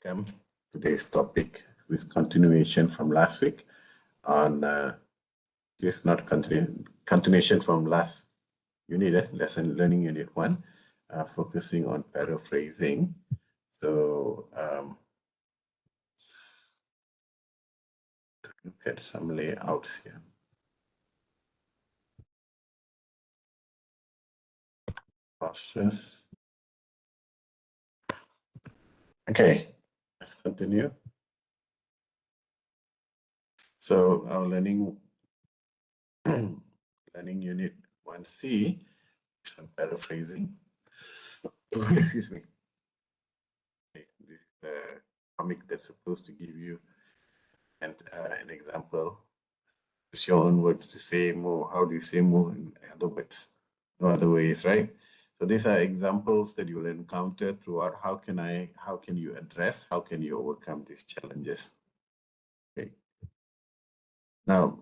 welcome. Today's topic with continuation from last week on it's not continuation from last unit, lesson learning unit 1, focusing on paraphrasing. So look at some layouts here. Process. Okay, let's continue. So our learning unit 1C is on paraphrasing. Excuse me. Okay, this is the comic that's supposed to give you an example. Use your own words to say more. How do you say more in other words? No other ways, right? So these are examples that you will encounter throughout. How can you address, how can you overcome these challenges? Okay. Now,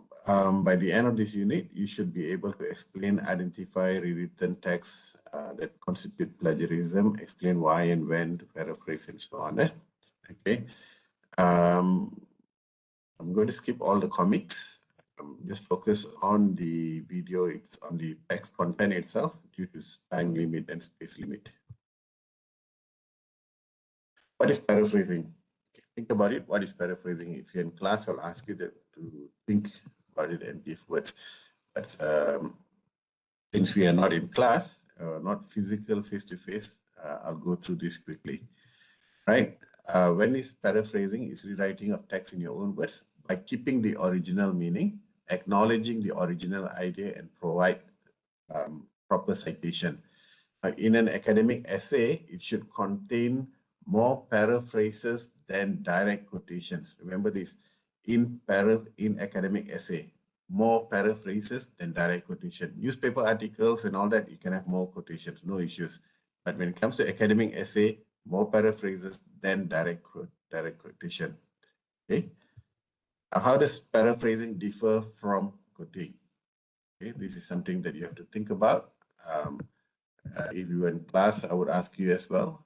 by the end of this unit, you should be able to explain, identify rewritten texts that constitute plagiarism, explain why and when to paraphrase and so on. Okay. I'm going to skip all the comics. Just focus on the video, it's on the text content itself due to time limit and space limit. What is paraphrasing? Think about it. What is paraphrasing? If you're in class, I'll ask you to think about it and give words. But since we are not in class, not physical face-to-face, I'll go through this quickly. Right? When it's paraphrasing, it's rewriting of text in your own words by keeping the original meaning, acknowledging the original idea, and provide proper citation. In an academic essay, it should contain more paraphrases than direct quotations. Remember this, in academic essay, more paraphrases than direct quotation. Newspaper articles and all that, you can have more quotations, no issues. But when it comes to academic essay, more paraphrases than direct quotation. Okay. How does paraphrasing differ from quoting? Okay, this is something that you have to think about. If you were in class, I would ask you as well,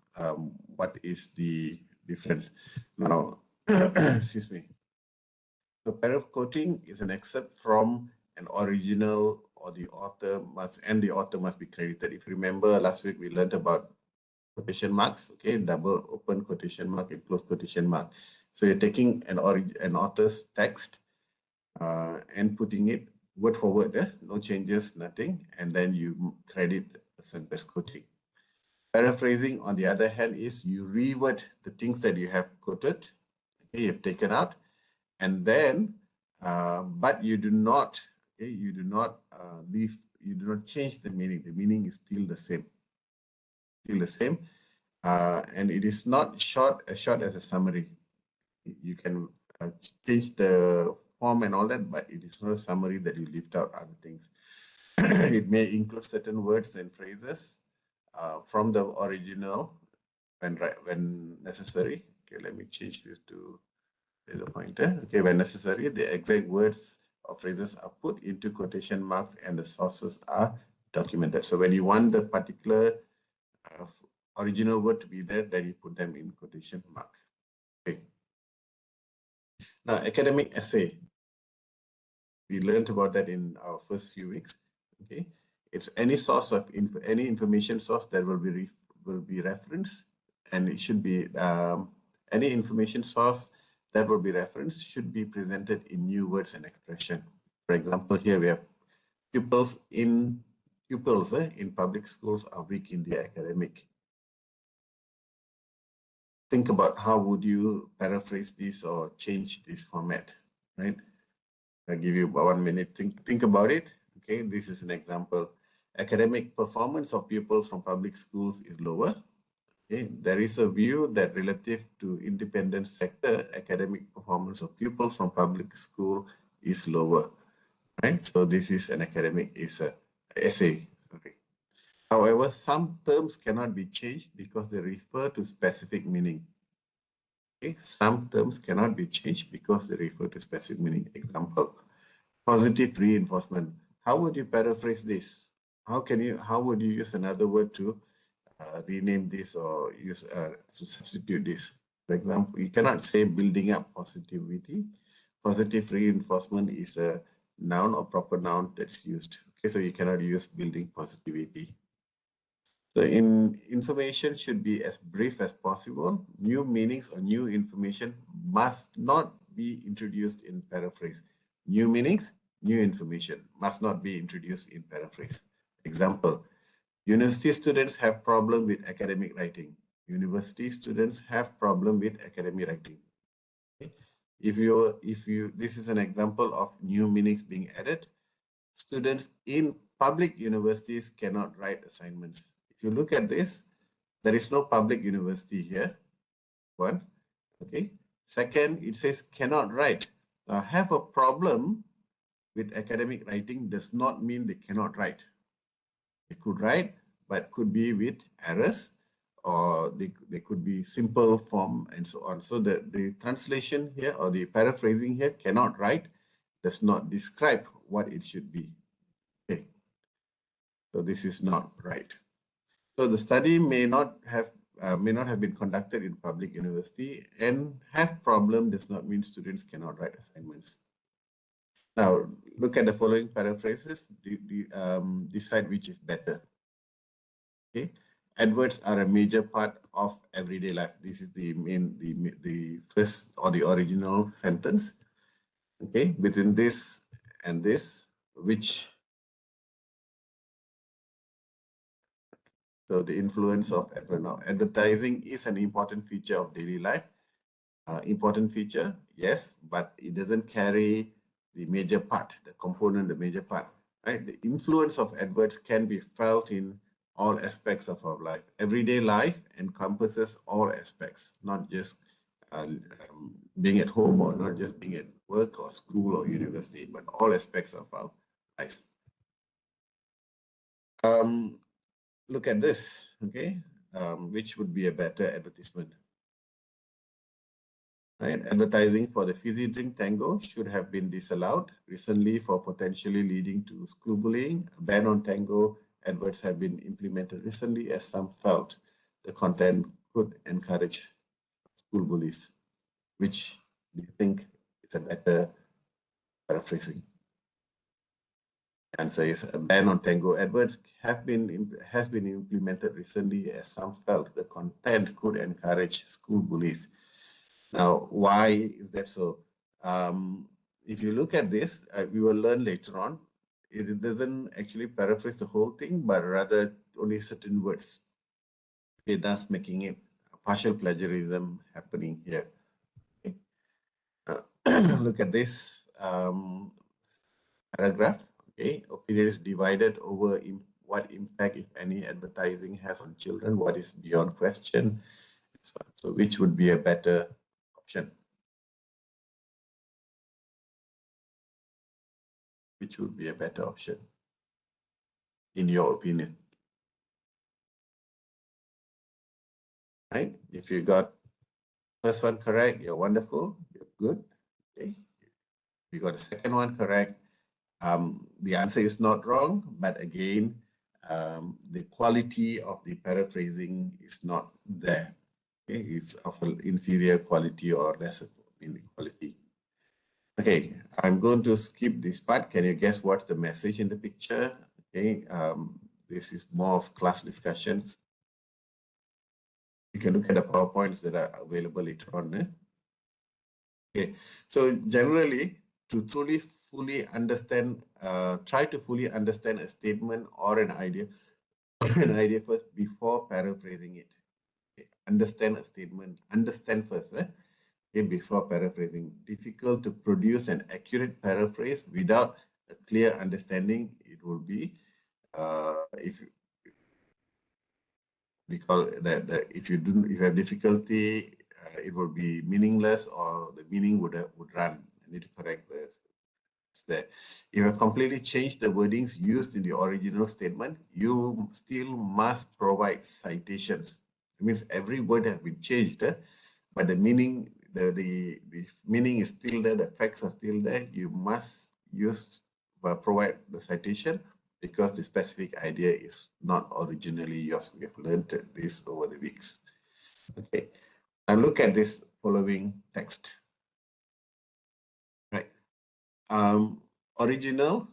what is the difference? Now, excuse me. So quoting is an excerpt from an original, or the author must be credited. If you remember last week, we learned about quotation marks, okay, double open quotation mark and close quotation mark. So you're taking an author's text and putting it word for word, no changes, nothing, and then you credit the sentence quoting. Paraphrasing, on the other hand, is you reword the things that you have quoted, okay, you've taken out, and then, but you do not, okay, you do not change the meaning. The meaning is still the same, and it is not as short as a summary. You can change the form and all that, but it is not a summary that you lift out other things. It may include certain words and phrases from the original when necessary. Okay, let me change this to the pointer. Okay, when necessary, the exact words or phrases are put into quotation marks and the sources are documented. So when you want the particular original word to be there, then you put them in quotation marks. Okay. Now, academic essay. We learned about that in our first few weeks. Okay, it's any source of any information source that will be referenced, and it should be any information source that will be referenced should be presented in new words and expression. For example, here we have pupils in public schools are weak in the academic. Think about how would you paraphrase this or change this format, right? I'll give you 1 minute. Think about it. Okay, this is an example. Academic performance of pupils from public schools is lower. Okay, there is a view that relative to independent sector, academic performance of pupils from public school is lower. Right. So this is an academic essay. Okay. However, some terms cannot be changed because they refer to specific meaning. Okay, some terms cannot be changed because they refer to specific meaning. Example, positive reinforcement. How would you paraphrase this? How would you use another word to rename this or use to substitute this? For example, you cannot say building up positivity. Positive reinforcement is a noun or proper noun that's used. Okay, so you cannot use building positivity. So information should be as brief as possible. New meanings or new information must not be introduced in paraphrase. New meanings, new information must not be introduced in paraphrase. Example, university students have problem with academic writing. University students have problem with academic writing. Okay? This is an example of new meanings being added. Students in public universities cannot write assignments. If you look at this, there is no public university here. One, okay. Second, it says cannot write. Have a problem with academic writing does not mean they cannot write. They could write, but could be with errors, or they could be simple form and so on. So the translation here or the paraphrasing here, cannot write, does not describe what it should be. Okay. So this is not right. So the study may not have been conducted in public university, and have problem does not mean students cannot write assignments. Now look at the following paraphrases. Decide which is better. Okay, adverbs are a major part of everyday life. This is the first or the original sentence. Okay, between this and this, which. So the influence of advertising is an important feature of daily life. Important feature, yes, but it doesn't carry the major part, the component, the major part. Right? The influence of adverts can be felt in all aspects of our life. Everyday life encompasses all aspects, not just being at home or not just being at work or school or university, but all aspects of our lives. Look at this, okay? Which would be a better advertisement? Right? Advertising for the fizzy drink Tango should have been disallowed recently for potentially leading to school bullying. A ban on Tango adverts have been implemented recently as some felt the content could encourage school bullies. Which do you think is a better paraphrasing? Answer is a ban on Tango adverts has been implemented recently as some felt the content could encourage school bullies. Now, why is that so? If you look at this, we will learn later on, it doesn't actually paraphrase the whole thing, but rather only certain words. Okay, thus making it partial plagiarism happening here. Okay. Look at this paragraph. Okay, opinion is divided over what impact, if any, advertising has on children. What is beyond question? So, which would be a better option? Which would be a better option, in your opinion? Right? If you got first one correct, you're wonderful. You're good. Okay. If you got the second one correct, the answer is not wrong, but again, the quality of the paraphrasing is not there. Okay, it's of an inferior quality or lesser quality. Okay, I'm going to skip this part. Can you guess what's the message in the picture? Okay, this is more of class discussions. You can look at the PowerPoints that are available later on. Okay, so generally, to truly fully understand, try to fully understand a statement or an idea, first before paraphrasing it. Okay. Understand a statement, understand first, okay, before paraphrasing. Difficult to produce an accurate paraphrase without a clear understanding. It will be if we call that if you have difficulty, it will be meaningless, or the meaning would run. I need to correct this. There. If you completely change the wordings used in the original statement, you still must provide citations. It means every word has been changed, but the meaning, the meaning is still there, the facts are still there. You must provide the citation, because the specific idea is not originally yours. We have learned this over the weeks. Okay. Now look at this following text. Right. Original,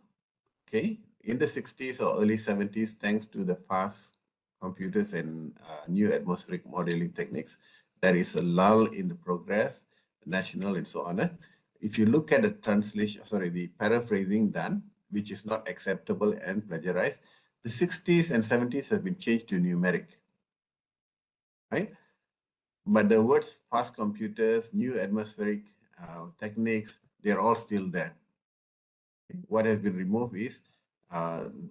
okay, in the 60s or early 70s, thanks to the fast computers and new atmospheric modeling techniques, there is a lull in the progress, national and so on. If you look at the translation, sorry, the paraphrasing done, which is not acceptable and plagiarized, the 60s and 70s have been changed to numeric, right? But the words fast computers, new atmospheric techniques, they're all still there. What has been removed is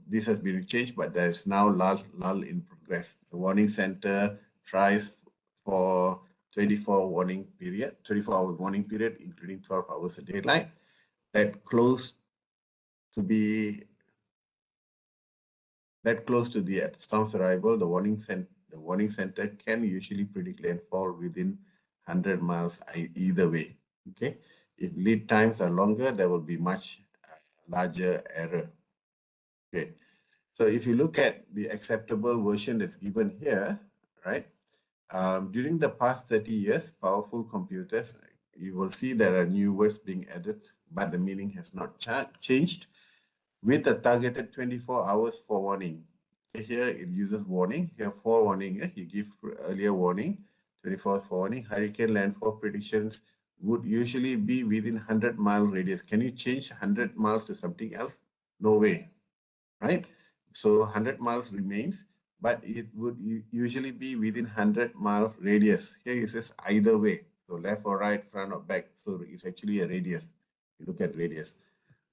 this has been changed, but there's now lull in progress. The warning center tries for 24 warning period, 24-hour warning period, including 12 hours of daylight. That close to the storm's arrival, the warning center can usually predict landfall within 100 miles either way. Okay, if lead times are longer, there will be much larger error. Okay, so if you look at the acceptable version that's given here, right? During the past 30 years, powerful computers, you will see there are new words being added, but the meaning has not changed, with a targeted 24 hours for warning. Here it uses warning. Here forewarning, you give earlier warning, 24 hours for warning. Hurricane landfall predictions would usually be within 100-mile radius. Can you change 100 miles to something else? No way, right? So 100 miles remains, but it would usually be within 100-mile radius. Here it says either way, so left or right, front or back. So it's actually a radius. You look at radius.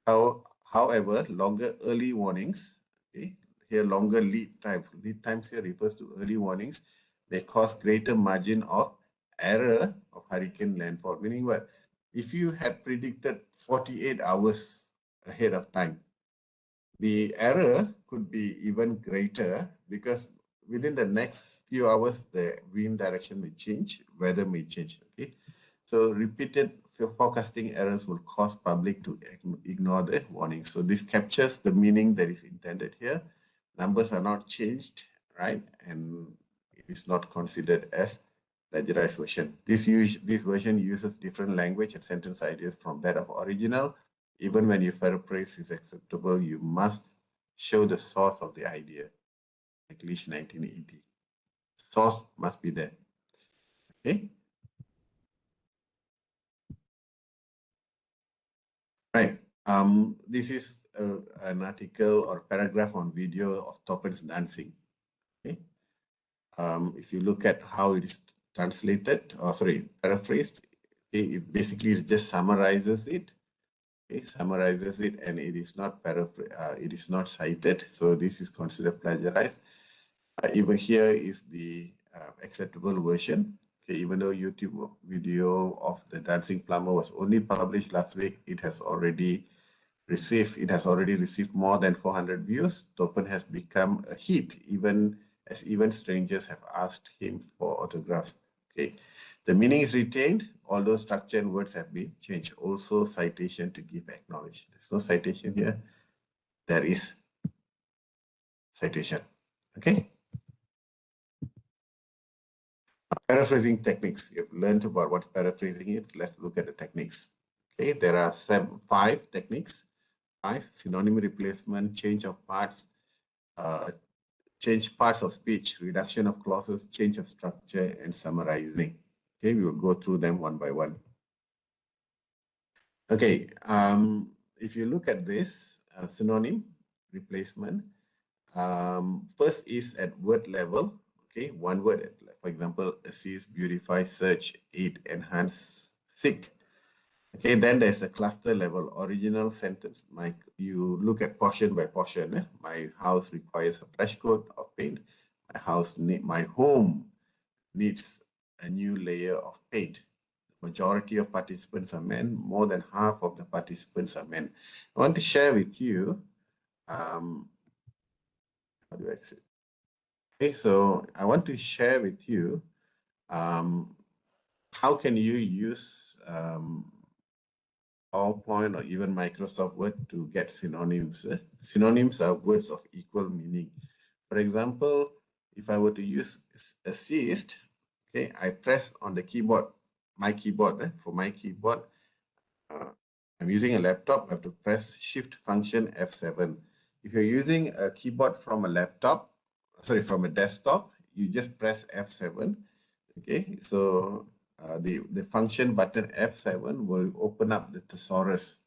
However, longer early warnings, okay, here longer lead times. Lead times here refers to early warnings. They cause greater margin of error of hurricane landfall. Meaning what? If you had predicted 48 hours ahead of time, the error could be even greater because within the next few hours, the wind direction may change, weather may change. Okay, so repeated forecasting errors will cause public to ignore the warning. So this captures the meaning that is intended here. Numbers are not changed, right? And it is not considered as plagiarized version. This version uses different language and sentence ideas from that of original. Even when your paraphrase is acceptable, you must show the source of the idea. English 1980. Source must be there. Okay. Right. This is an article or paragraph on video of Toppen's dancing. Okay. If you look at how it is translated, or sorry, paraphrased, it basically just summarizes it. Okay, summarizes it, and it is not it is not cited. So this is considered plagiarized. Even here is the acceptable version. Okay, even though YouTube video of the dancing plumber was only published last week, it has already received more than 400 views. Toppen has become a hit, even strangers have asked him for autographs. Okay, the meaning is retained, although structure and words have been changed. Also, citation to give acknowledge. There's no citation here. There is citation. Okay. Paraphrasing techniques. You've learned about what paraphrasing is. Let's look at the techniques. Okay, there are 5 techniques. 5: synonym replacement, change of parts, change parts of speech, reduction of clauses, change of structure, and summarizing. Okay, we will go through them one by one. Okay, if you look at this synonym replacement, first is at word level. Okay, one word, for example, assist, beautify, search, aid, enhance, seek. Okay, then there's a cluster level, original sentence. You look at portion by portion. My house requires a fresh coat of paint. My home needs a new layer of paint. The majority of participants are men. More than half of the participants are men. I want to share with you, how do I say? Okay, so I want to share with you how can you use PowerPoint or even Microsoft Word to get synonyms. Synonyms are words of equal meaning. For example, if I were to use assist, Okay, I press on the keyboard, my keyboard. For my keyboard, I'm using a laptop. I have to press Shift function F7. If you're using a keyboard from a laptop, sorry, from a desktop, you just press F7. Okay, so the function button F7 will open up the thesaurus.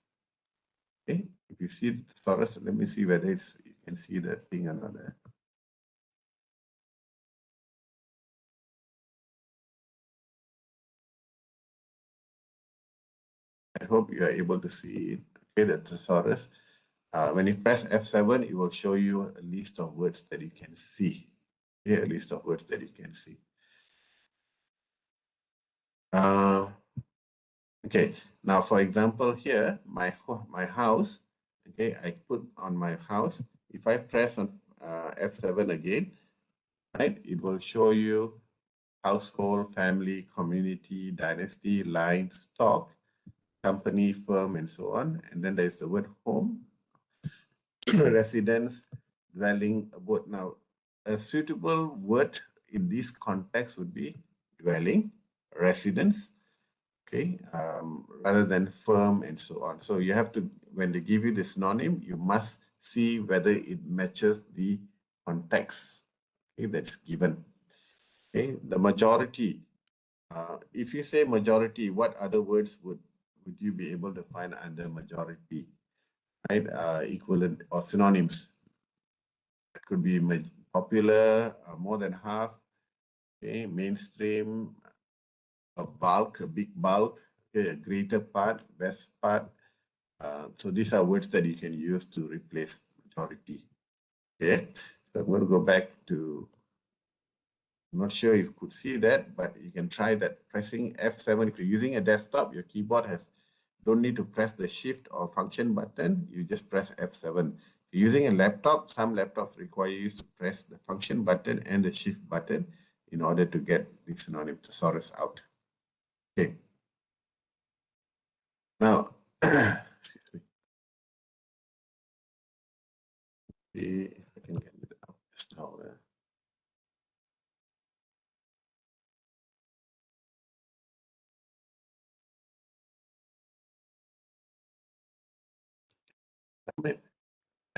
Okay, if you see the thesaurus, let me see whether you can see the thing or not. I hope you are able to see it. Okay, the thesaurus. When you press F7, it will show you a list of words that you can see. Okay, a list of words that you can see. Okay, now for example here, my house, okay, I put on my house. If I press on F7 again, right, it will show you household, family, community, dynasty, line, stock, company, firm, and so on. And then there's the word home, residence, dwelling, abode. Now, a suitable word in this context would be dwelling, residence, okay, rather than firm and so on. So you have to, when they give you the synonym, you must see whether it matches the context, okay, that's given. Okay, the majority. If you say majority, what other words would you be able to find under majority, right? Equivalent or synonyms. It could be popular, more than half, okay, mainstream, a bulk, a big bulk, okay, a greater part, best part. So these are words that you can use to replace majority. Okay, so I'm going to go back to, I'm not sure if you could see that, but you can try that pressing F7. If you're using a desktop, your keyboard don't need to press the shift or function button. You just press F7. If you're using a laptop, some laptops require you to press the function button and the shift button in order to get the synonym thesaurus out. Okay. Now, excuse me. See if I can get it out just now.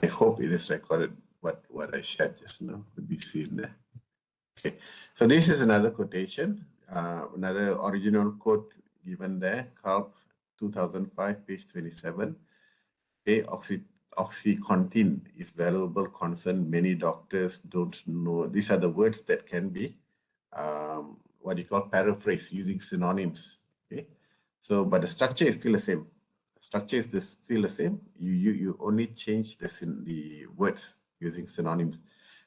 I hope it is recorded. What I shared just now could be seen there. Okay, so this is another quotation, another original quote given there, Culp 2005, page 27. Okay, OxyContin is valuable concern many doctors don't know. These are the words that can be what you call paraphrase using synonyms. Okay, so but the structure is still the same. The structure is still the same. You only change the words using synonyms.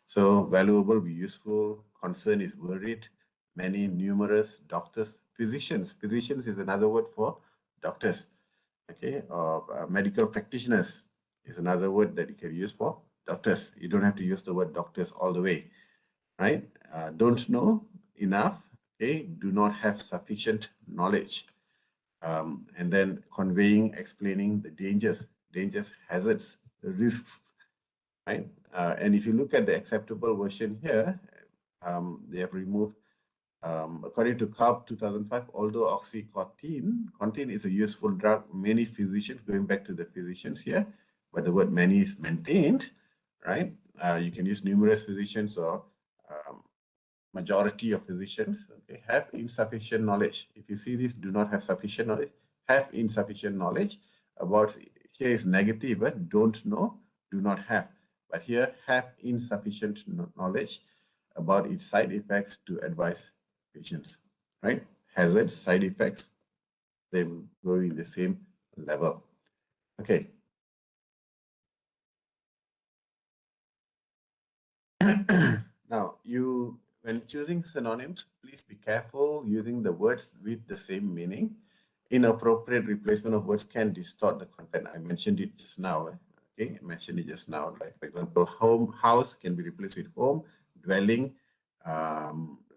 So valuable be useful, concern is worried, many, numerous, doctors, physicians. Physicians is another word for doctors. Okay, or medical practitioners is another word that you can use for doctors. You don't have to use the word doctors all the way, right? Don't know enough, okay, do not have sufficient knowledge. And then conveying, explaining the dangers, hazards, the risks, right? And if you look at the acceptable version here, they have removed, according to CUP 2005, although OxyContin is a useful drug, many physicians, going back to the physicians here, but the word many is maintained, right? You can use numerous physicians or majority of physicians, okay, have insufficient knowledge. If you see this, do not have sufficient knowledge, have insufficient knowledge about, here is negative, don't know, do not have. But here, have insufficient knowledge about its side effects to advise patients, right? Hazards, side effects, they go in the same level. Okay. Now, when choosing synonyms, please be careful using the words with the same meaning. Inappropriate replacement of words can distort the content. I mentioned it just now. Okay, I mentioned it just now. Like, for example, home, house can be replaced with home, dwelling,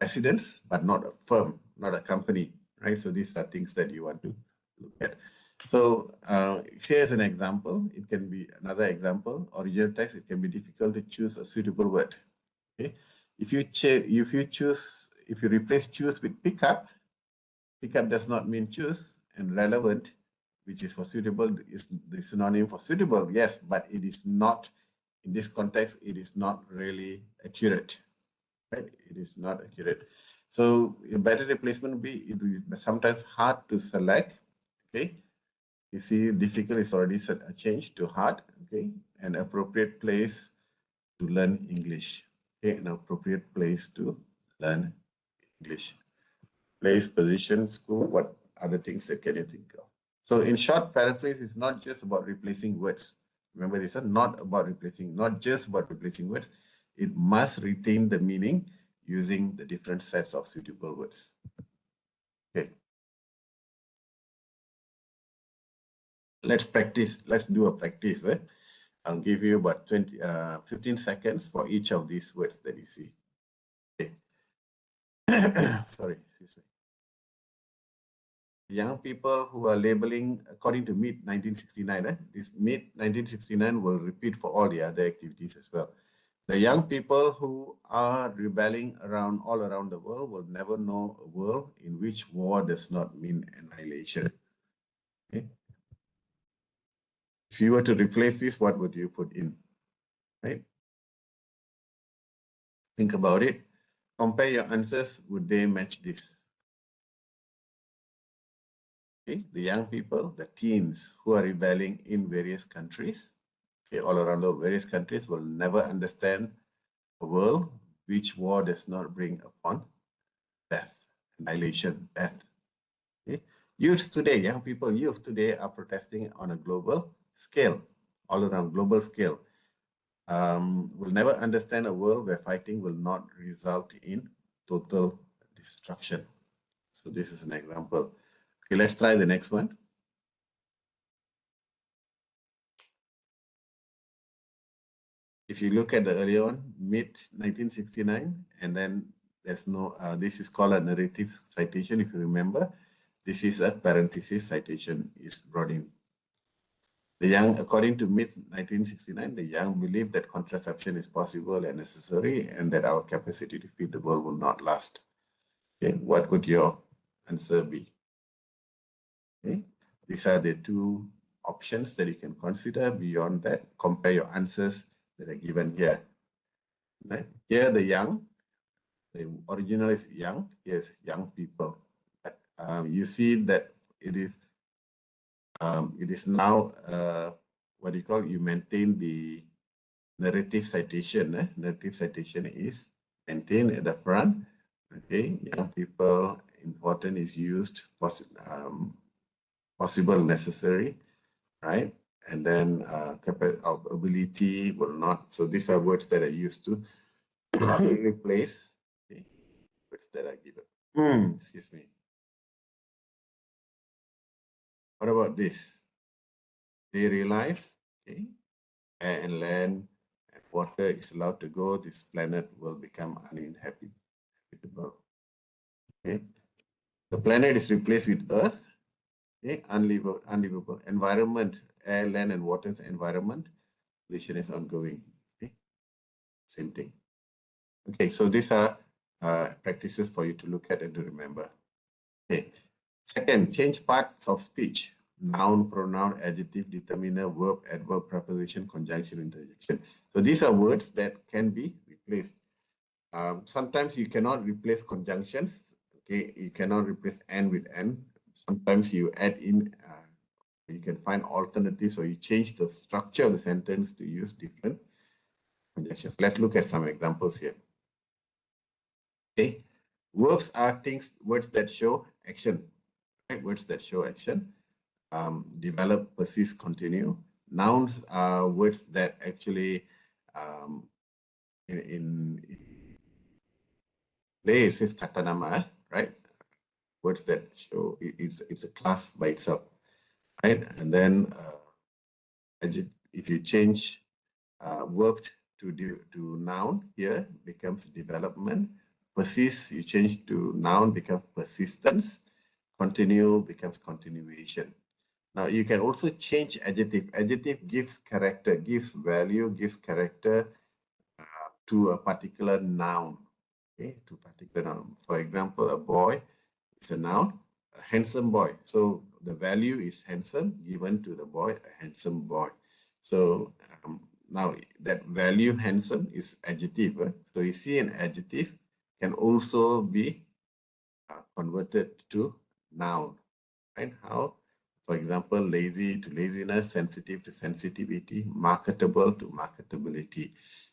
residence, but not a firm, not a company, right? So these are things that you want to look at. So here's an example. It can be another example. Original text, it can be difficult to choose a suitable word. Okay, if you choose if you replace choose with pickup, pickup does not mean choose, and relevant, which is for suitable, is the synonym for suitable, yes, but it is not, in this context, it is not really accurate, right? It is not accurate. So a better replacement would be, it will be sometimes hard to select, okay? You see, difficult is already set a change to hard, okay? An appropriate place to learn English, okay? An appropriate place to learn English. Place, position, school, what other things that can you think of? So in short, paraphrase is not just about replacing words. Remember, this is not about replacing, not just about replacing words. It must retain the meaning using the different sets of suitable words. Okay. Let's practice. Let's do a practice. I'll give you about 15 seconds for each of these words that you see. Okay. Sorry, excuse me. Young people who are labeling, according to MIT 1969, this MIT 1969 will repeat for all the other activities as well. The young people who are rebelling around all around the world will never know a world in which war does not mean annihilation. Okay. If you were to replace this, what would you put in? Right? Think about it. Compare your answers. Would they match this? Okay. The young people, the teens who are rebelling in various countries, okay, all around the various countries, will never understand a world which war does not bring upon death, annihilation, death. Okay. Youth today, young people, youth today are protesting on a global scale, all around global scale. Will never understand a world where fighting will not result in total destruction. So this is an example. Okay, let's try the next one. If you look at the earlier one, mid 1969, and then there's no, this is called a narrative citation, if you remember. This is a parenthesis citation is brought in. The young, according to mid 1969, the young believe that contraception is possible and necessary, and that our capacity to feed the world will not last. Okay, what would your answer be? Okay, these are the two options that you can consider. Beyond that, compare your answers that are given here. Right? Here, the young, the original is young. Yes, young people. But, you see that it is now what do you call? You maintain the narrative citation. Narrative citation is maintained at the front. Okay, young people, important is used, possible, necessary, right? And then ability will not. So these are words that are used to replace, okay, words that are given. Excuse me. What about this? They realize, okay, air and land and water is allowed to go, this planet will become uninhabitable. Okay. The planet is replaced with Earth, okay, unlivable. Environment, air, land, and water's environment, pollution is ongoing. Okay. Same thing. Okay, so these are practices for you to look at and to remember. Okay. Second, change parts of speech. Noun, pronoun, adjective, determiner, verb, adverb, preposition, conjunction, interjection. So these are words that can be replaced. Sometimes you cannot replace conjunctions. Okay, you cannot replace and with and. Sometimes you add in, you can find alternatives, or you change the structure of the sentence to use different conjunctions. Let's look at some examples here. Okay, verbs are words that show action. Right? Words that show action. Develop, persist, continue. Nouns are words that actually in play it says katanama, right? Words that show it's a class by itself, right? And then if you change verb to noun, here becomes development. Persist, you change to noun, becomes persistence. Continue becomes continuation. Now you can also change adjective. Adjective gives character, gives value, gives character to a particular noun. okay, to particular noun. For example, a boy is a noun, a handsome boy. So the value is handsome given to the boy, a handsome boy. So now that value handsome is adjective. So you see an adjective can also be converted to noun, right? How? For example, lazy to laziness, sensitive to sensitivity, marketable to marketability.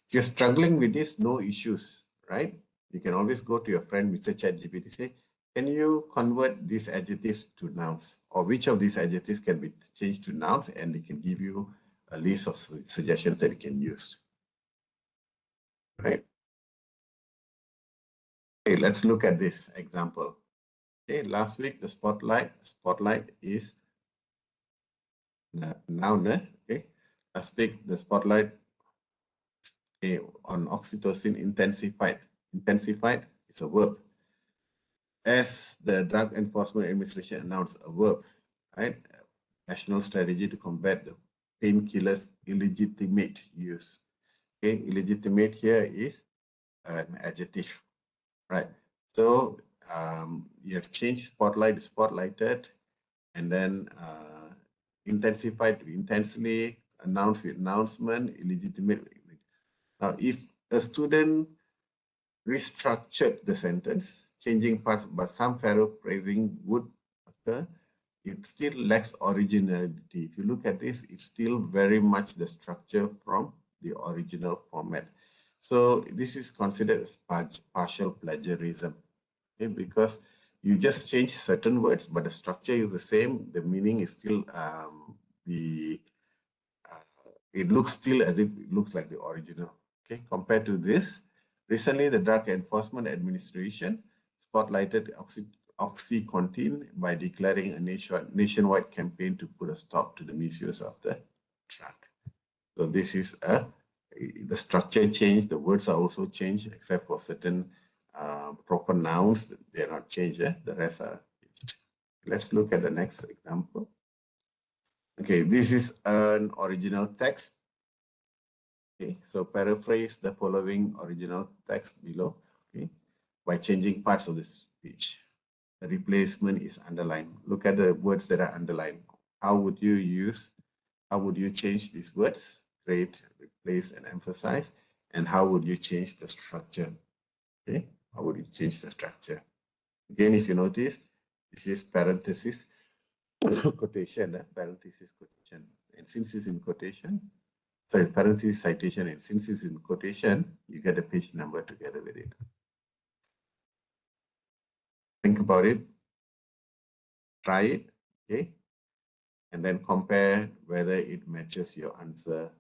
If you're struggling with this, no issues, right? You can always go to your friend, Mr. ChatGPT, say, can you convert these adjectives to nouns? Or which of these adjectives can be changed to nouns? And it can give you a list of suggestions that you can use, right? Okay, let's look at this example. Okay, last week, the spotlight is noun, okay? Last week, the spotlight on oxytocin intensified. Intensified is a verb. As the Drug Enforcement Administration announced, a verb, right? National strategy to combat the painkillers' illegitimate use. Okay, illegitimate here is an adjective, right? So you have changed spotlight to spotlighted, and then intensified to intensely, announced with announcement, illegitimate. Now, if a student restructured the sentence, changing parts, but some paraphrasing would occur, it still lacks originality. If you look at this, it's still very much the structure from the original format. So this is considered as partial plagiarism, okay? Because you just change certain words, but the structure is the same. The meaning is still it looks still as if it looks like the original. Okay, compared to this, recently the Drug Enforcement Administration spotlighted OxyContin by declaring a nationwide campaign to put a stop to the misuse of the drug. So this is the structure changed. The words are also changed, except for certain proper nouns. They are not changed. The rest are changed. Let's look at the next example. Okay, this is an original text. Okay, so paraphrase the following original text below, okay, by changing parts of the speech. The replacement is underlined. Look at the words that are underlined. How would you change these words? Create, replace, and emphasize. And how would you change the structure? Okay, how would you change the structure? Again, if you notice, this is parenthesis quotation, parenthesis quotation. And since it's in quotation, sorry, parenthesis citation, and since it's in quotation, you get a page number together with it. Think about it, try it, okay? And then compare whether it matches your answer.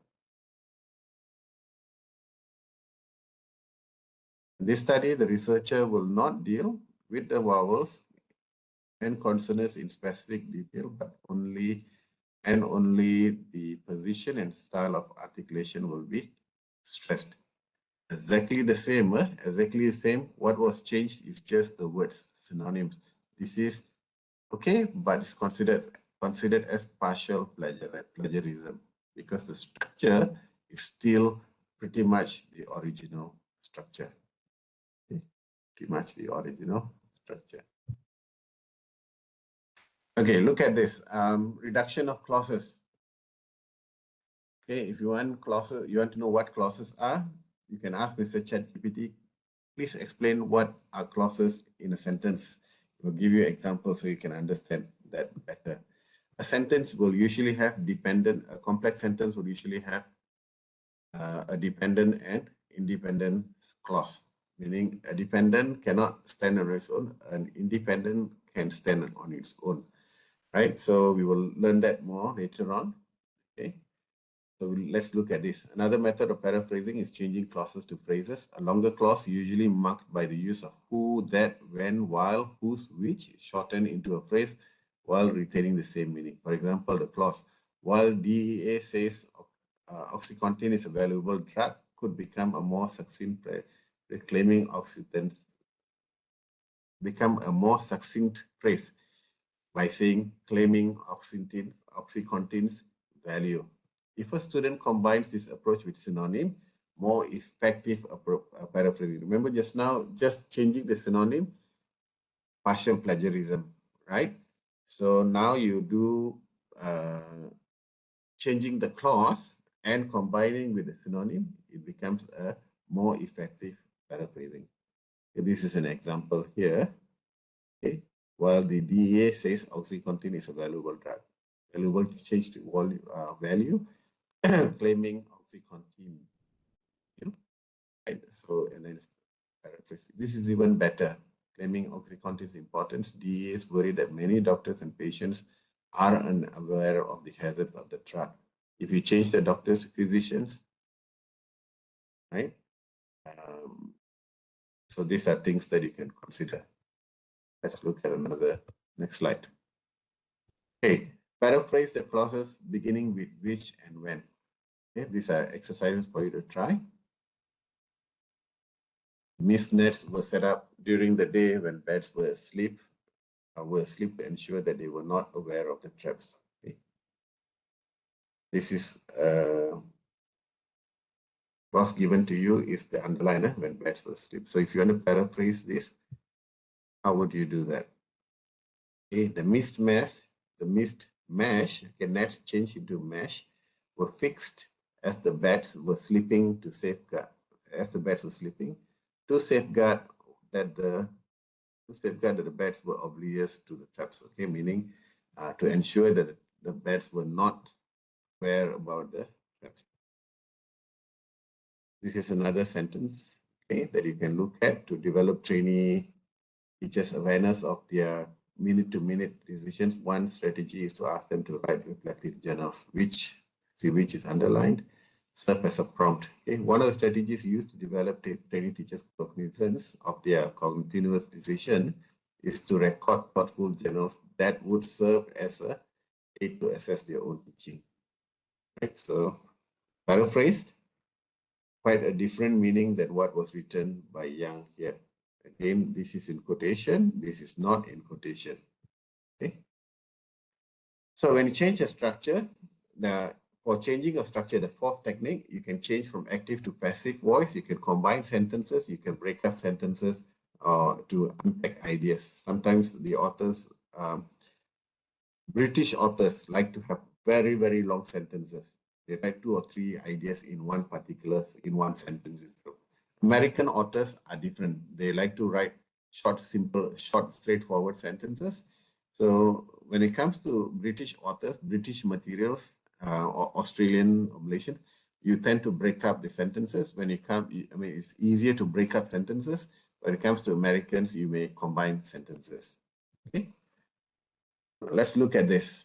In this study, the researcher will not deal with the vowels and consonants in specific detail, but only the position and style of articulation will be stressed. Exactly the same, exactly the same. What was changed is just the words, synonyms. This is okay, but it's considered as partial plagiarism because the structure is still pretty much the original structure. Okay? Pretty much the original structure. Okay, look at this. Reduction of clauses. Okay, if you want clauses, you want to know what clauses are, you can ask Mr. ChatGPT, please explain what are clauses in a sentence. It will give you examples so you can understand that better. A sentence will usually have a complex sentence will usually have a dependent and independent clause, meaning a dependent cannot stand on its own, an independent can stand on its own, right? So we will learn that more later on, okay? So let's look at this. Another method of paraphrasing is changing clauses to phrases. A longer clause, usually marked by the use of who, that, when, while, whose, which, is shortened into a phrase while retaining the same meaning. For example, the clause, while DEA says OxyContin is a valuable drug, could become a more succinct reclaiming OxyContin, become a more succinct phrase by saying claiming OxyContin's value. If a student combines this approach with synonym, more effective paraphrasing. Remember just now, just changing the synonym, partial plagiarism, right? So now you do changing the clause and combining with the synonym, it becomes a more effective paraphrasing. Okay, this is an example here. Okay. While the DEA says OxyContin is a valuable drug, valuable change to value, claiming OxyContin. Right? So, and then this is even better. Claiming OxyContin's importance, DEA is worried that many doctors and patients are unaware of the hazards of the drug. If you change the doctors, physicians, right? So these are things that you can consider. Let's look at another, next slide. Okay, paraphrase the clauses beginning with which and when. Okay, these are exercises for you to try. Mist nets were set up during the day when beds were asleep to ensure that they were not aware of the traps. Okay. This is clause given to you is the underliner when beds were asleep. So if you want to paraphrase this, how would you do that? Okay, the mist mesh, okay, nets changed into mesh, were fixed as the beds were sleeping to safeguard, to safeguard that the beds were oblivious to the traps. Okay, meaning to ensure that the beds were not aware about the traps. This is another sentence, okay, that you can look at to develop trainee teachers' awareness of their minute-to-minute decisions. One strategy is to ask them to write reflective journals, which is underlined, serve as a prompt. Okay? One of the strategies used to develop training teachers' cognizance of their continuous decision is to record thoughtful journals that would serve as a aid to assess their own teaching. Right? So, paraphrased, quite a different meaning than what was written by Young here. Again, this is in quotation, this is not in quotation. Okay. So when you change a structure, for changing a structure, the fourth technique, you can change from active to passive voice. You can combine sentences, you can break up sentences to unpack ideas. Sometimes the authors, British authors like to have very, very long sentences. They write 2 or 3 ideas in one sentence. American authors are different. They like to write short, simple, straightforward sentences. So when it comes to British authors, British materials, or Australian Malaysian, you tend to break up the sentences. When it comes, it's easier to break up sentences. When it comes to Americans, you may combine sentences. Okay. Let's look at this.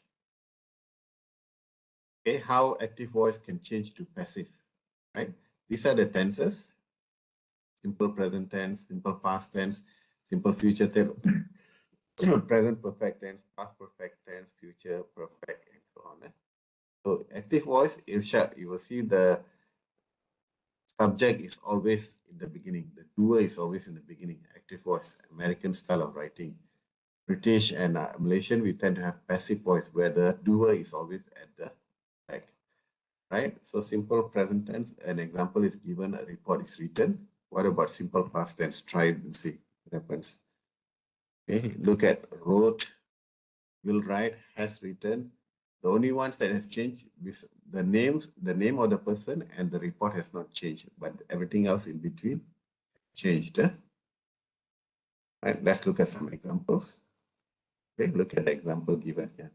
Okay, how active voice can change to passive, right? These are the tenses: simple present tense, simple past tense, simple future tense, present perfect tense, past perfect tense, future perfect, and so on. So active voice, Irshad, you will see the subject is always in the beginning. The doer is always in the beginning. Active voice, American style of writing. British and Malaysian, we tend to have passive voice where the doer is always at the back, right? So simple present tense, an example is given, a report is written. What about simple past tense? Try it and see what happens. Okay, look at wrote, will write, has written. The only ones that has changed is the name of the person, and the report has not changed, but everything else in between changed. Right, let's look at some examples. Okay, look at the example given here.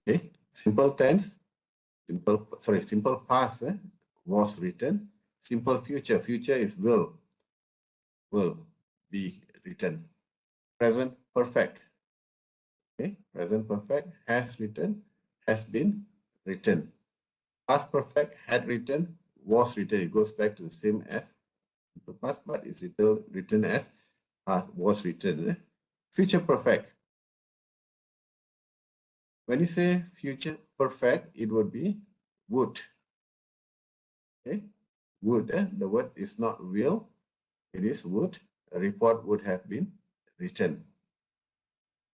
Okay, simple tense, simple past was written. Simple future is will be written. Present perfect. Okay, present perfect has written, has been written. Past perfect had written, was written. It goes back to the same as the past, but it's written as was written. Future perfect. When you say future perfect, it would be would. Okay, would. The word is not will, it is would. A report would have been written.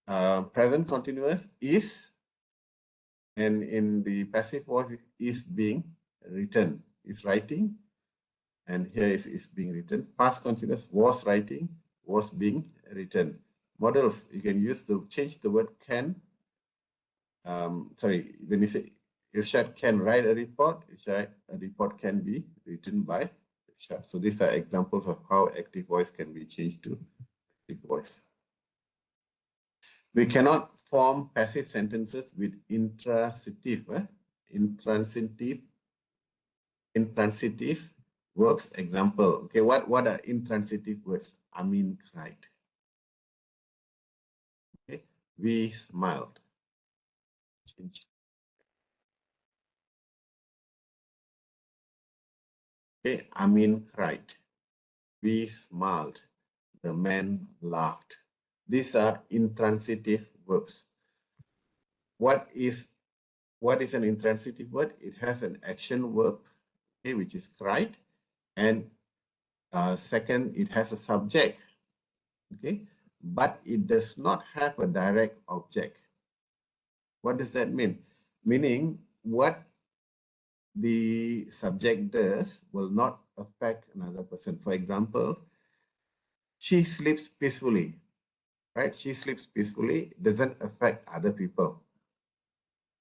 Present continuous is, and in the passive voice is being written, is writing, and here is being written. Past continuous, was writing, was being written. Models, you can use to change the word can. Sorry, when you say Irshad can write a report, Irshad, a report can be written by Irshad. So these are examples of how active voice can be changed to active voice. We cannot form passive sentences with intransitive verbs. Example, okay, what are intransitive words? Amin cried. Okay, we smiled. Change. Okay, Amin cried. We smiled. The man laughed. These are intransitive verbs. What is an intransitive word? It has an action verb, okay, which is cried, and second, it has a subject, okay, but it does not have a direct object. What does that mean? Meaning, what the subject does will not affect another person. For example, she sleeps peacefully, right? She sleeps peacefully, doesn't affect other people,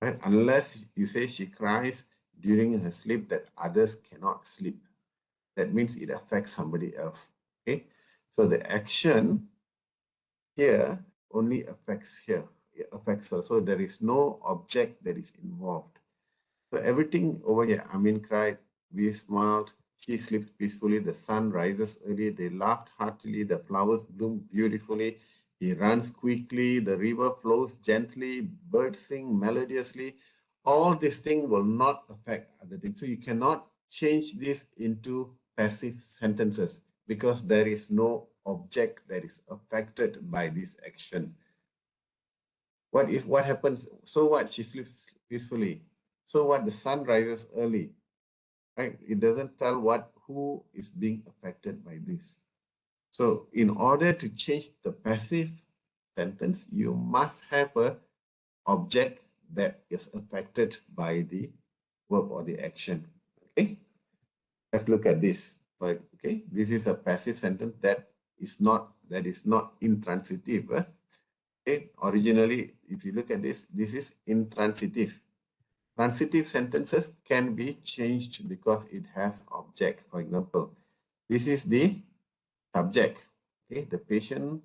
right? Unless you say she cries during her sleep that others cannot sleep. That means it affects somebody else, okay? So the action here only affects here, it affects her. So there is no object that is involved. So everything over here, Amin cried, we smiled, she sleeps peacefully, the sun rises early, they laughed heartily, the flowers bloom beautifully, he runs quickly, the river flows gently, birds sing melodiously. All these things will not affect other things. So you cannot change this into passive sentences because there is no object that is affected by this action. What happens? So what? She sleeps peacefully. So what? The sun rises early, right? It doesn't tell who is being affected by this. So in order to change the passive sentence, you must have a object that is affected by the verb or the action. Okay, let's look at this. Okay, this is a passive sentence that is not intransitive. Okay, originally, if you look at this is intransitive. Transitive sentences can be changed because it has object. For example, this is the subject. Okay, the patient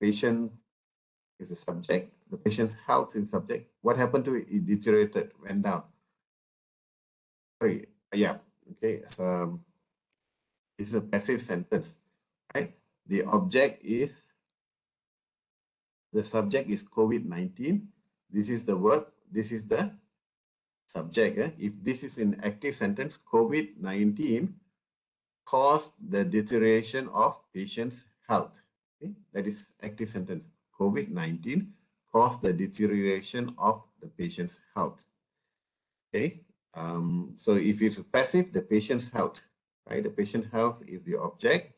is the subject. The patient's health is subject. What happened to it? It deteriorated, went down. Sorry, yeah. Okay, so this is a passive sentence, right? The object is the subject is COVID-19. This is the verb. This is the subject. If this is in active sentence, COVID-19 caused the deterioration of patient's health. Okay? That is active sentence. COVID-19 caused the deterioration of the patient's health. Okay. So if it's passive, the patient's health, right? The patient health is the object,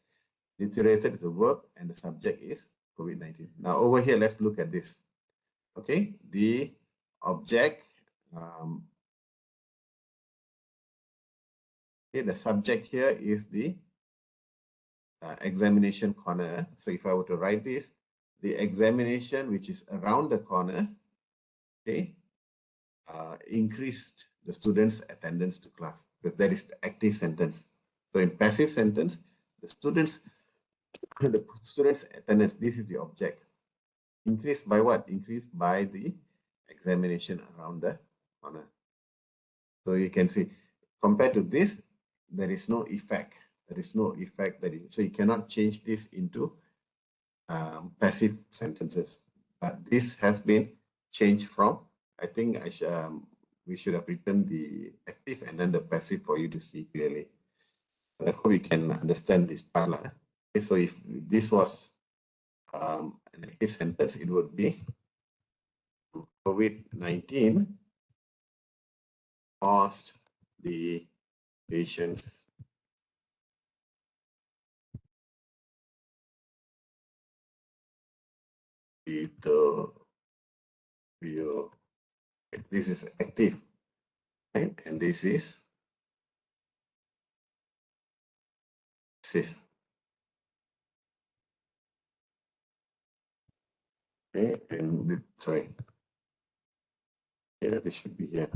deteriorated is the verb, and the subject is COVID-19. Now over here, let's look at this. Okay, the object, okay, the subject here is the examination corner. So if I were to write this, the examination which is around the corner, okay, increased the students' attendance to class, because that is the active sentence. So in passive sentence, the students' attendance, this is the object. Increased by what? Increased by the examination around the corner. So you can see, compared to this, there is no effect. There is no effect so you cannot change this into passive sentences. But this has been changed from, I think we should have written the active and then the passive for you to see clearly. I hope you can understand this part. Okay, so if this was an active sentence, it would be COVID-19 caused the patient's this is active, right? And this is passive. Okay, and sorry. Yeah, this should be here.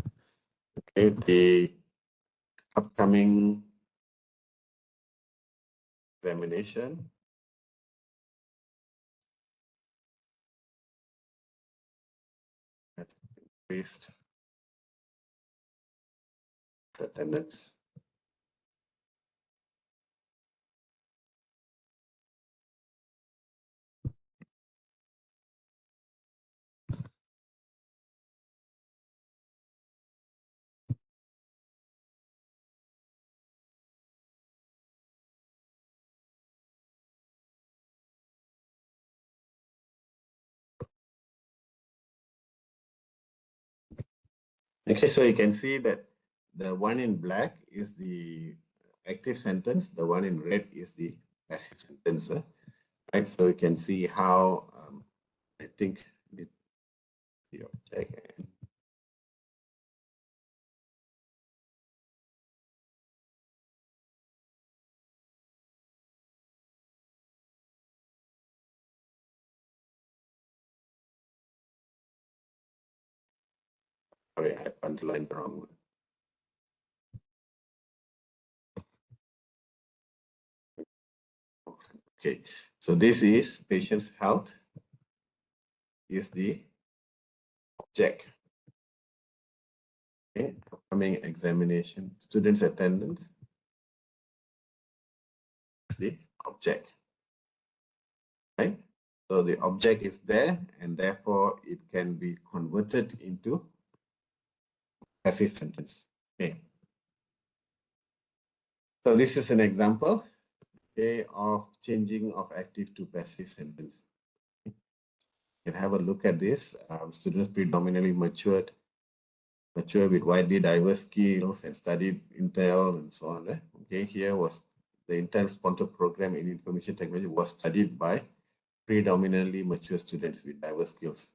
Okay, the upcoming examination has increased attendance. Okay, so you can see that the one in black is the active sentence, the one in red is the passive sentence, right? So you can see how I think the object. Sorry, I underlined the wrong one. Okay, so this is patient's health is the object. Okay, upcoming examination, students' attendance is the object, right? So the object is there, and therefore it can be converted into passive sentence. Okay. So this is an example, okay, of changing of active to passive sentence. You can have a look at this. Students predominantly mature with widely diverse skills and studied Intel and so on. Okay, here was the Intel sponsored program in information technology was studied by predominantly mature students with diverse skills.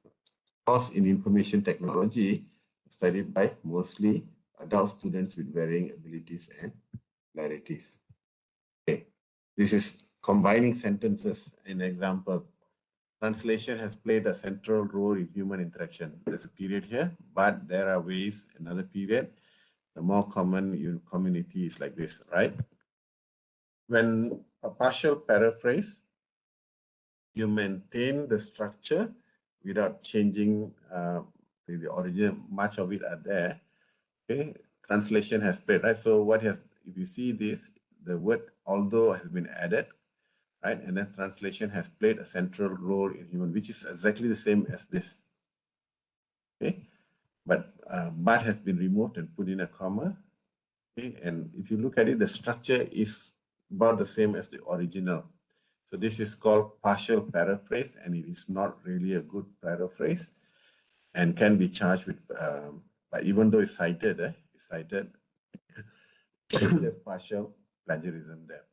Course in information technology studied by mostly adult students with varying abilities and narratives. Okay, this is combining sentences. An example. Translation has played a central role in human interaction. There's a period here, but there are ways, another period. The more common community is like this, right? When a partial paraphrase, you maintain the structure without changing the original. Much of it are there. Okay, translation has played, right? So what has, if you see this, the word although has been added, right? And then translation has played a central role in human, which is exactly the same as this. Okay, but has been removed and put in a comma. Okay, and if you look at it, the structure is about the same as the original. So this is called partial paraphrase, and it is not really a good paraphrase, and can be charged with. But even though it's cited, there's partial plagiarism there.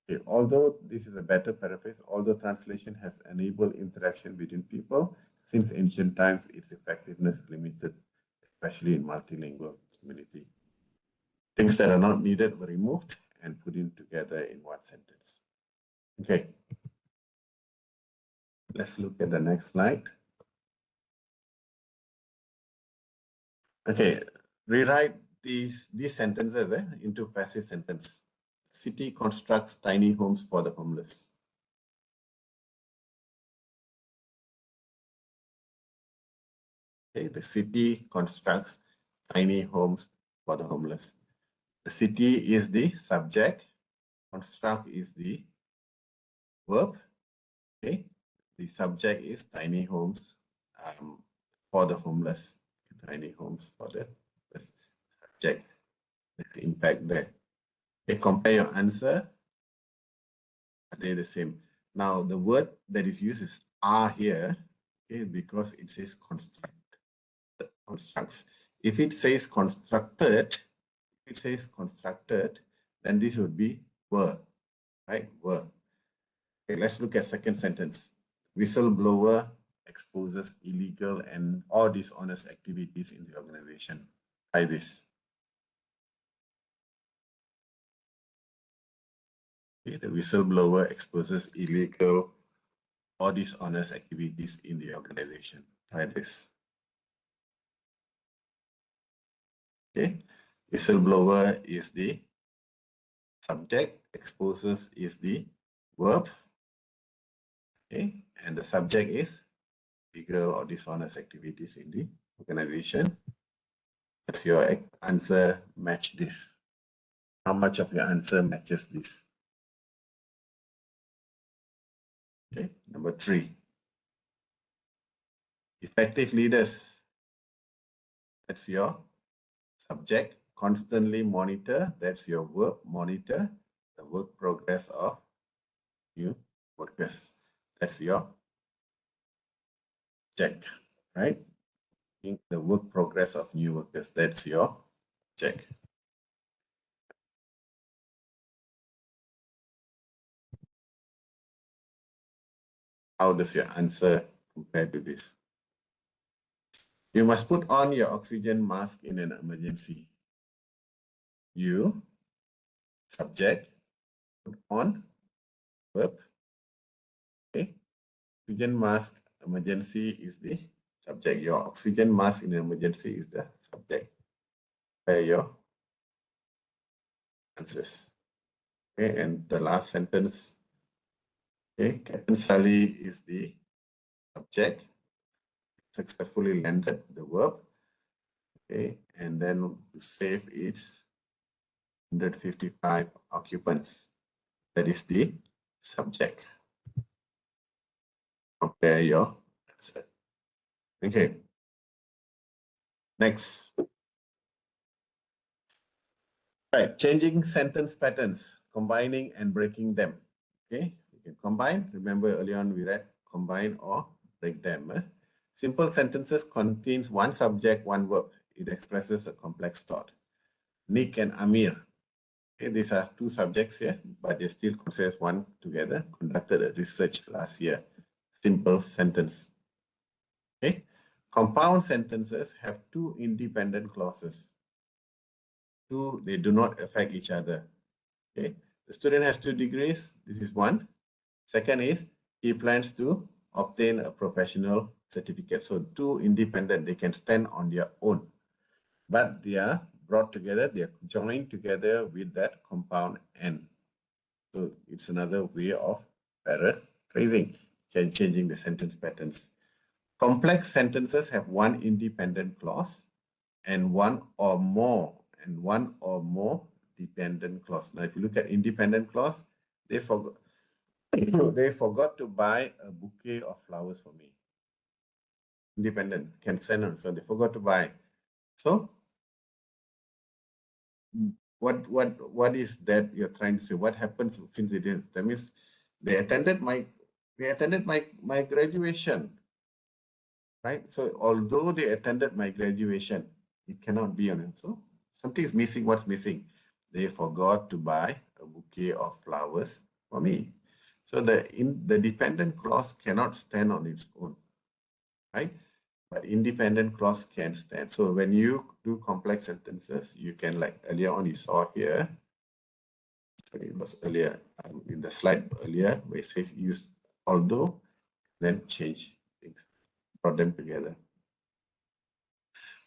Okay, although this is a better paraphrase, although translation has enabled interaction between people, since ancient times, its effectiveness is limited, especially in multilingual community. Things that are not needed were removed and put in together in one sentence. Okay. Let's look at the next slide. Okay, rewrite these sentences into passive sentence. City constructs tiny homes for the homeless. Okay, the city constructs tiny homes for the homeless. The city is the subject, construct is the verb. Okay, the subject is tiny homes for the homeless. Tiny homes for the subject. The impact there. Okay, compare your answer. Are they the same? Now the word that is used is are here, okay, because it says constructs. If it says constructed, then this would be were, right? Were. Okay, let's look at second sentence. Whistleblower exposes illegal and or dishonest activities in the organization. Try this. Okay, the whistleblower exposes illegal or dishonest activities in the organization. Try this. Okay, whistleblower is the subject, exposes is the verb. Okay, and the subject is illegal or dishonest activities in the organization. That's your answer. Match this. How much of your answer matches this? Okay, number 3. Effective leaders. That's your subject. Constantly monitor. That's your verb. Monitor the work progress of new workers. That's your check, right? The work progress of new workers. That's your check. How does your answer compare to this? You must put on your oxygen mask in an emergency. You, subject, put on, verb. Okay. Oxygen mask, emergency is the subject. Your oxygen mask in an emergency is the subject. Compare your answers. Okay, and the last sentence. Okay, Captain Sally is the subject. Successfully landed the verb. Okay, and then to save its 155 occupants. That is the subject. Compare your answer. Okay. Next. Right, changing sentence patterns, combining and breaking them. Okay, you can combine. Remember earlier on we read combine or break them. Simple sentences contains one subject, one verb. It expresses a complex thought. Nick and Amir. Okay, these are two subjects here, but they still consider one together. Conducted a research last year. Simple sentence. Okay, compound sentences have two independent clauses. Two, they do not affect each other. Okay, the student has 2 degrees. This is one. Second is he plans to obtain a professional certificate. So 2 independent, they can stand on their own, but they are brought together, they are joined together with that compound and. So it's another way of paraphrasing, changing the sentence patterns. Complex sentences have one independent clause and one or more dependent clause. Now, if you look at independent clause, they forgot to buy a bouquet of flowers for me. Independent can send on, so they forgot to buy. So what is that you're trying to say? What happens since they didn't? That means they attended my graduation, right? So although they attended my graduation, it cannot be on it. So something is missing. What's missing? They forgot to buy a bouquet of flowers for me. So the dependent clause cannot stand on its own, right? But independent clause can stand. So when you do complex sentences, you can, like earlier on you saw here, it was earlier in the slide earlier where it says use although, then change things, brought them together.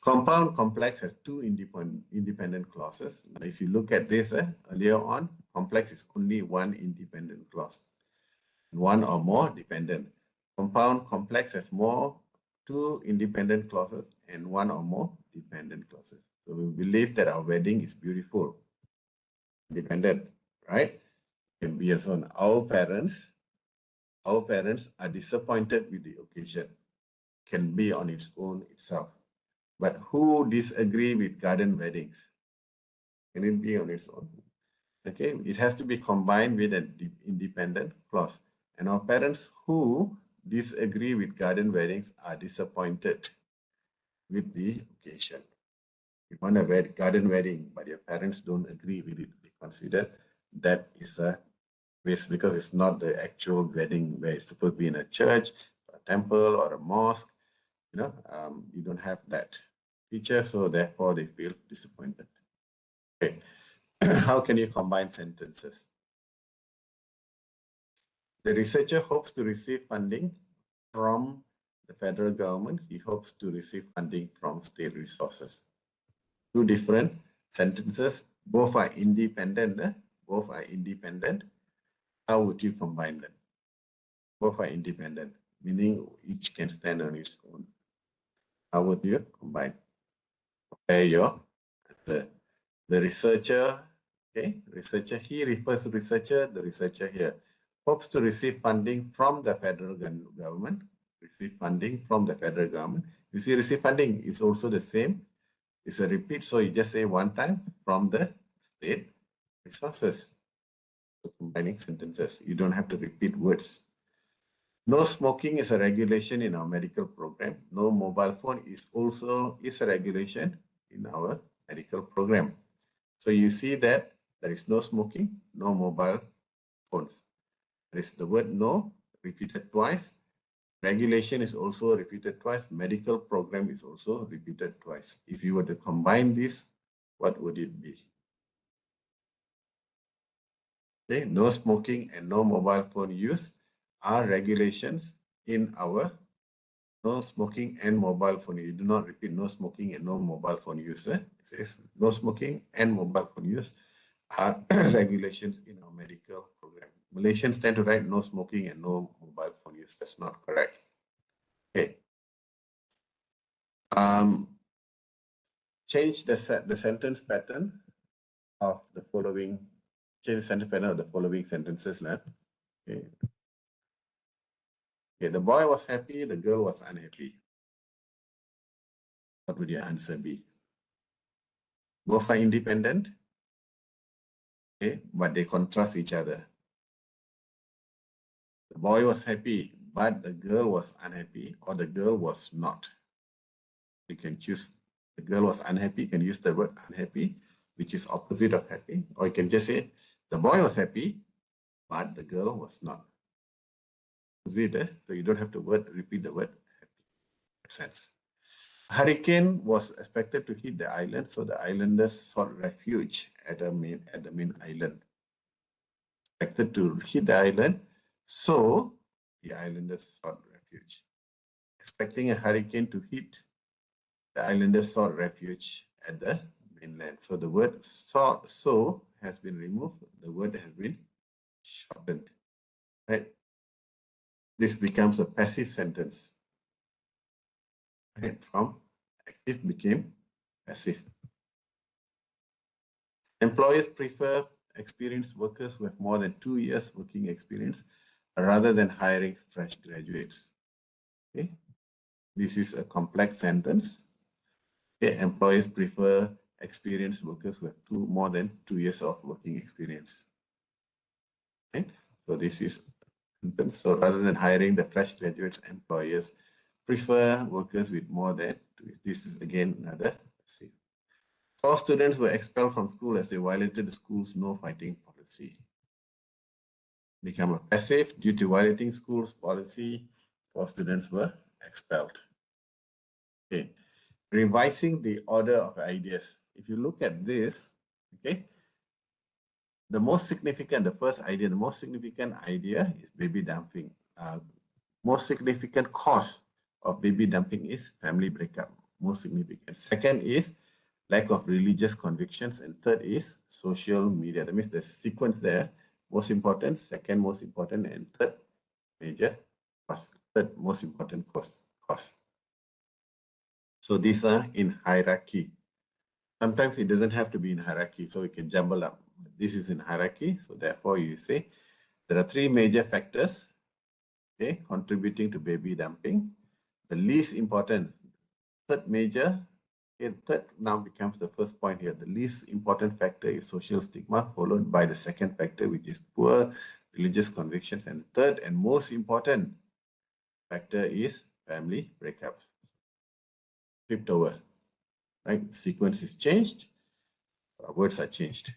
Compound complex has 2 independent clauses. Now, if you look at this earlier on, complex is only 1 independent clause, 1 or more dependent. Compound complex has 2 independent clauses and 1 or more dependent clauses. So we believe that our wedding is beautiful, dependent, right? Can be as on our parents are disappointed with the occasion, can be on its own itself. But who disagree with garden weddings? Can it be on its own? Okay, it has to be combined with an independent clause. And our parents who disagree with garden weddings are disappointed with the occasion. You want a garden wedding, but your parents don't agree with it. They consider that is a waste because it's not the actual wedding where it's supposed to be in a church, a temple, or a mosque. You don't have that feature, so therefore they feel disappointed. Okay, how can you combine sentences? The researcher hopes to receive funding from the federal government. He hopes to receive funding from state resources. Two different sentences, both are independent. Both are independent. How would you combine them? Both are independent, meaning each can stand on its own. How would you combine? Compare your the researcher, okay, researcher, he refers to researcher, the researcher here hopes to receive funding from the federal government, receive funding from the federal government. You see, receive funding is also the same. It's a repeat, so you just say one time from the state resources. So combining sentences, you don't have to repeat words. No smoking is a regulation in our medical program. No mobile phone is also a regulation in our medical program. So you see that there is no smoking, no mobile phones. There is the word no repeated twice. Regulation is also repeated twice. Medical program is also repeated twice. If you were to combine this, what would it be? Okay, no smoking and no mobile phone use are regulations in our no smoking and mobile phone. You do not repeat no smoking and no mobile phone use. It says no smoking and mobile phone use are regulations in our medical program. Malaysians tend to write no smoking and no mobile phone use. That's not correct. Okay. Change the sentence pattern of the following. Change the sentence pattern of the following sentences. Okay. Okay. The boy was happy. The girl was unhappy. What would your answer be? Both are independent. Okay, but they contrast each other. The boy was happy, but the girl was unhappy, or the girl was not. You can choose. The girl was unhappy, you can use the word unhappy, which is opposite of happy, or you can just say the boy was happy, but the girl was not. Opposite, so you don't have to repeat the word happy. Makes sense. Hurricane was expected to hit the island, so the islanders sought refuge at the main island. Expected to hit the island, so the islanders sought refuge. Expecting a hurricane to hit, the islanders sought refuge at the mainland. So the word sought, so has been removed. The word has been shortened. Right? This becomes a passive sentence. Right? From active became passive. Employers prefer experienced workers with more than 2 years working experience rather than hiring fresh graduates. Okay? This is a complex sentence. Okay? Employers prefer experienced workers with more than 2 years of working experience. Right? So this is sentence. So rather than hiring the fresh graduates, employers prefer workers with more than 2 years. This is again another. 4 students were expelled from school as they violated the school's no fighting policy. Become a passive due to violating school's policy. 4 students were expelled. Okay. Revising the order of ideas. If you look at this, okay, the most significant idea is baby dumping. Most significant cause of baby dumping is family breakup. Most significant. Second is lack of religious convictions, and third is social media. That means there's a sequence there. Most important, second most important, and third major cause. Third most important cause. So these are in hierarchy. Sometimes it doesn't have to be in hierarchy, so we can jumble up. This is in hierarchy, so therefore you say there are 3 major factors, okay, contributing to baby dumping. The least important, third major, okay, third now becomes the first point here. The least important factor is social stigma, followed by the second factor, which is poor religious convictions, and third and most important factor is family breakups. Flipped over, right? The sequence is changed, words are changed.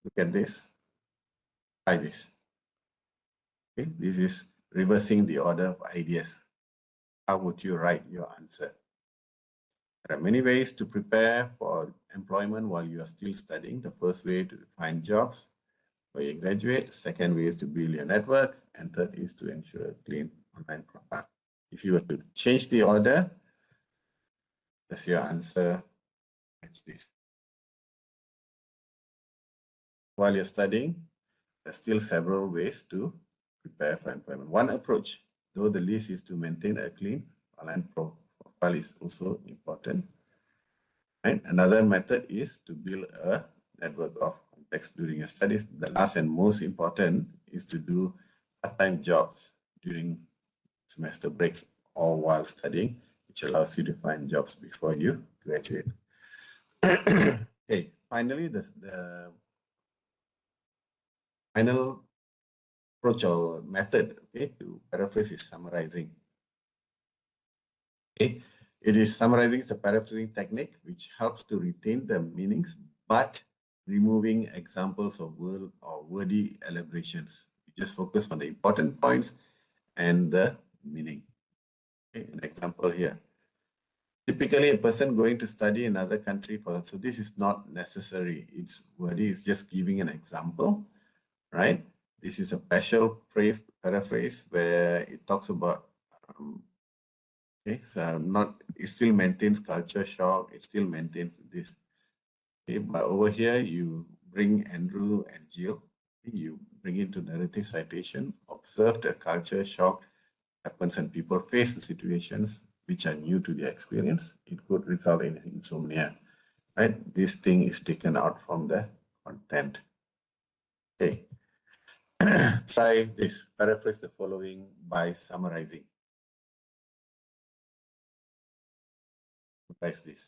Look at this. Try this. Okay, this is reversing the order of ideas. How would you write your answer? There are many ways to prepare for employment while you are still studying. The first way to find jobs. for your graduate. Second way is to build your network. And third is to ensure a clean online profile. If you were to change the order, does your answer match this? While you're studying, there's still several ways to prepare for employment. One approach, though the least, is to maintain a clean online profile is also important. Right? Another method is to build a network of contacts during your studies. The last and most important is to do part-time jobs during semester breaks or while studying, which allows you to find jobs before you graduate. Okay, finally, the final approach or method, okay, to paraphrase is summarizing. Okay, it is summarizing is a paraphrasing technique which helps to retain the meanings, but removing examples of word or wordy elaborations. You just focus on the important points and the meaning. Okay, an example here. Typically, a person going to study in another country, so this is not necessary. It's wordy, it's just giving an example, right? This is a special phrase, paraphrase, where it talks about, okay, so it still maintains culture shock, it still maintains this. Okay, but over here, you bring Andrew and Jill, you bring into narrative citation, observe the culture shock happens and people face the situations which are new to their experience. It could result in insomnia, right? This thing is taken out from the content. Okay. Try this. Paraphrase the following by summarizing. Summarize this.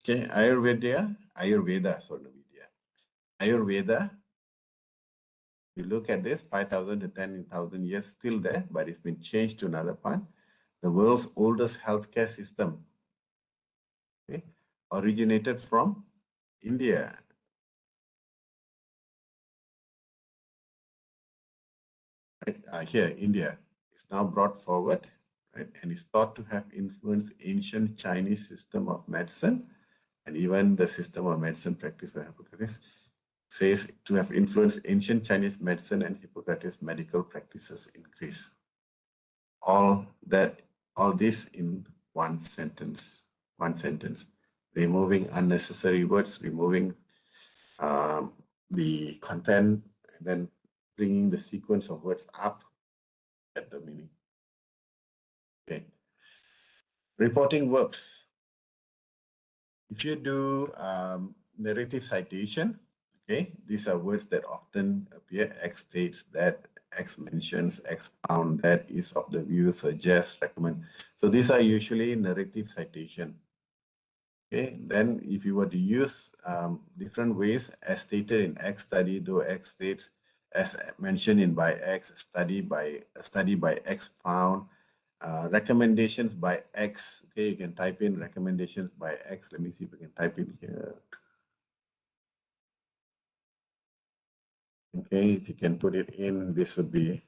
Okay, Ayurveda, you look at this, 5,000 to 10,000 years still there, but it's been changed to another part. The world's oldest healthcare system, okay, originated from India. Right, here, India is now brought forward, right, and is thought to have influenced ancient Chinese system of medicine, and even the system of medicine practiced by Hippocrates says to have influenced ancient Chinese medicine and Hippocrates medical practices in Greece. All this in one sentence, removing unnecessary words, removing the content, and then bringing the sequence of words up at the meaning. Okay. Reporting works. If you do narrative citation, okay, these are words that often appear. X states that, X mentions, X found that, is of the view, suggests, recommend. So these are usually narrative citation. Okay, then if you were to use different ways as stated in X study, though X states, as mentioned in by X, a study by X found, recommendations by X. Okay, you can type in recommendations by X. Let me see if we can type in here. Okay, if you can put it in, this would be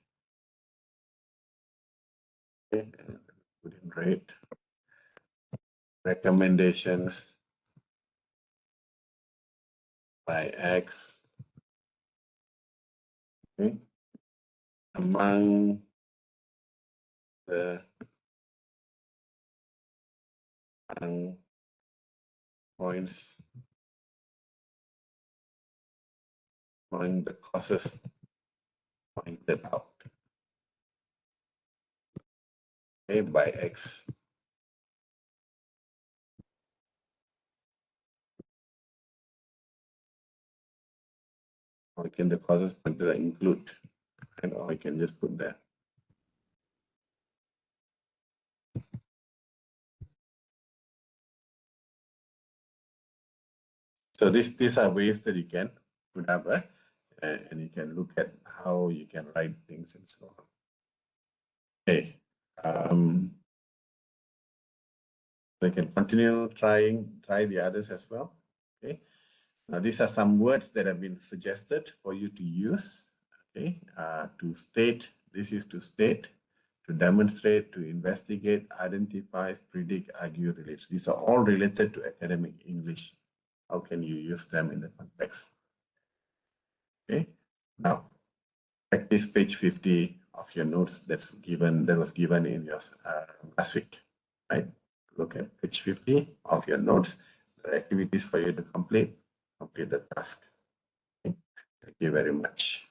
okay. Put in rate recommendations by X. Okay, among the points, among the causes pointed out, okay, by X. Or can the causes pointed out include, and or I can just put that. So these are ways that you can put up and you can look at how you can write things and so on. Okay. So you can continue try the others as well. Okay. Now these are some words that have been suggested for you to use. Okay, to state, this is to state, to demonstrate, to investigate, identify, predict, argue, relate. These are all related to academic English. How can you use them in the context? Okay, now practice page 50 of your notes that was given in your last week, right? Look at page 50 of your notes, the activities for you to complete the task. Okay. Thank you very much.